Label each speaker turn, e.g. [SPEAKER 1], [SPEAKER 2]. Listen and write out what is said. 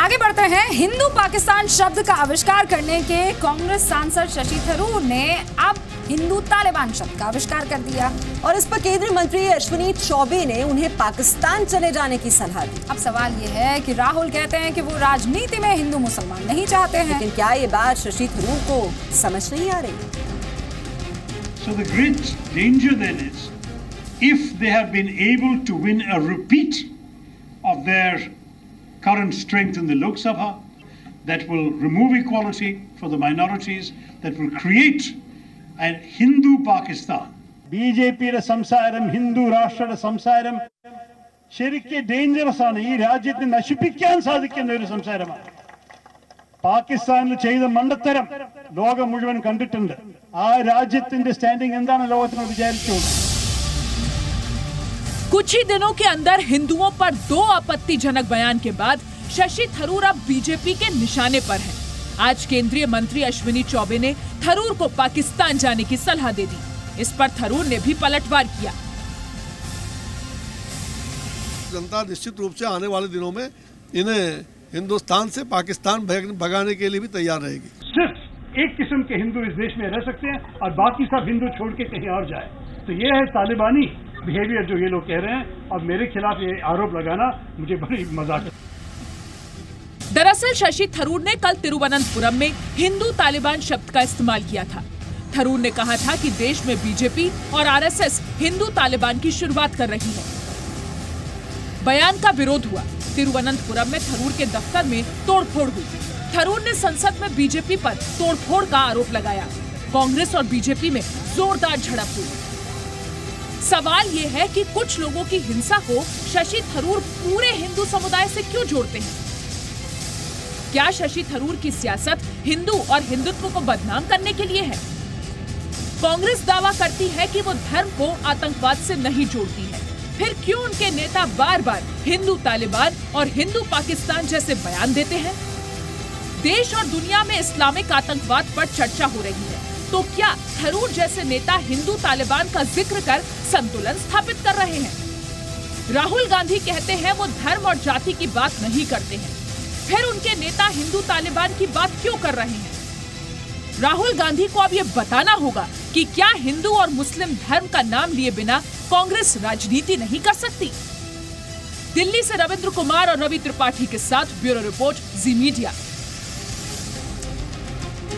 [SPEAKER 1] आगे बढ़ते हैं। हिंदू पाकिस्तान शब्द का आविष्कार करने के कांग्रेस सांसद शशि थरूर ने अब हिंदू तालिबान शब्द का आविष्कार कर दिया
[SPEAKER 2] और इस पर केंद्रीय मंत्री अश्विनी चौबे ने उन्हें पाकिस्तान चले जाने की सलाह दी।
[SPEAKER 1] अब सवाल ये है कि राहुल कहते हैं कि वो राजनीति में हिंदू मुसलमान नहीं चाहते हैं,
[SPEAKER 2] लेकिन क्या ये बात शशि थरूर को समझ नहीं आ रही?
[SPEAKER 3] So the great danger then is, if they have been able to win a repeat of their current strength in the Lok Sabha, that will remove equality for the minorities, that will create a Hindu Pakistan.
[SPEAKER 4] BJP സംസാരം ഹിന്ദു രാഷ്ട്ര സംസാരം ശരിക്കും dangerous ആണ്. ഈ രാജ്യത്തെ നശിപ്പിക്കാൻ സാധിക്കുന്ന ഒരു സംസാരമാണ്. പാകിസ്ഥാനിൽ ചെയ്ത മണ്ടത്തരം ലോകം മുഴുവൻ കണ്ടിട്ടുണ്ട്. ആ രാജ്യത്തിന്റെ സ്റ്റാൻഡിംഗ് എന്താണ് ലോകത്തിന് വിചാരിച്ചു?
[SPEAKER 5] कुछ ही दिनों के अंदर हिंदुओं पर 2 आपत्तिजनक बयान के बाद शशि थरूर अब बीजेपी के निशाने पर हैं। आज केंद्रीय मंत्री अश्विनी चौबे ने थरूर को पाकिस्तान जाने की सलाह दे दी। इस पर थरूर ने भी पलटवार किया।
[SPEAKER 6] जनता निश्चित रूप से आने वाले दिनों में इन्हें हिंदुस्तान से पाकिस्तान भगाने के लिए भी तैयार रहेगी।
[SPEAKER 4] सिर्फ एक किस्म के हिंदू इस देश में रह सकते हैं और बाकी सब हिंदू छोड़ के कहीं और जाए, तो ये है तालिबानी बिहेवियर जो ये लोग कह रहे हैं। और मेरे खिलाफ ये आरोप लगाना मुझे बड़ी मजाक है।
[SPEAKER 5] दरअसल शशि थरूर ने कल तिरुवनंतपुरम में हिंदू तालिबान शब्द का इस्तेमाल किया था। थरूर ने कहा था कि देश में बीजेपी और आरएसएस हिंदू तालिबान की शुरुआत कर रही है। बयान का विरोध हुआ। तिरुवनंतपुरम में थरूर के दफ्तर में तोड़फोड़ हुई। थरूर ने संसद में बीजेपी पर तोड़फोड़ का आरोप लगाया। कांग्रेस और बीजेपी में जोरदार झड़प हुई। सवाल ये है कि कुछ लोगों की हिंसा को शशि थरूर पूरे हिंदू समुदाय से क्यों जोड़ते हैं? क्या शशि थरूर की सियासत हिंदू और हिंदुत्व को बदनाम करने के लिए है? कांग्रेस दावा करती है कि वो धर्म को आतंकवाद से नहीं जोड़ती है। फिर क्यों उनके नेता बार बार हिंदू तालिबान और हिंदू पाकिस्तान जैसे बयान देते हैं? देश और दुनिया में इस्लामिक आतंकवाद पर चर्चा हो रही है, तो क्या थरूर जैसे नेता हिंदू तालिबान का जिक्र कर संतुलन स्थापित कर रहे हैं? राहुल गांधी कहते हैं वो धर्म और जाति की बात नहीं करते हैं, फिर उनके नेता हिंदू तालिबान की बात क्यों कर रहे हैं? राहुल गांधी को अब ये बताना होगा कि क्या हिंदू और मुस्लिम धर्म का नाम लिए बिना कांग्रेस राजनीति नहीं कर सकती। दिल्ली से रविंद्र कुमार और रवि त्रिपाठी के साथ ब्यूरो रिपोर्ट, जी मीडिया।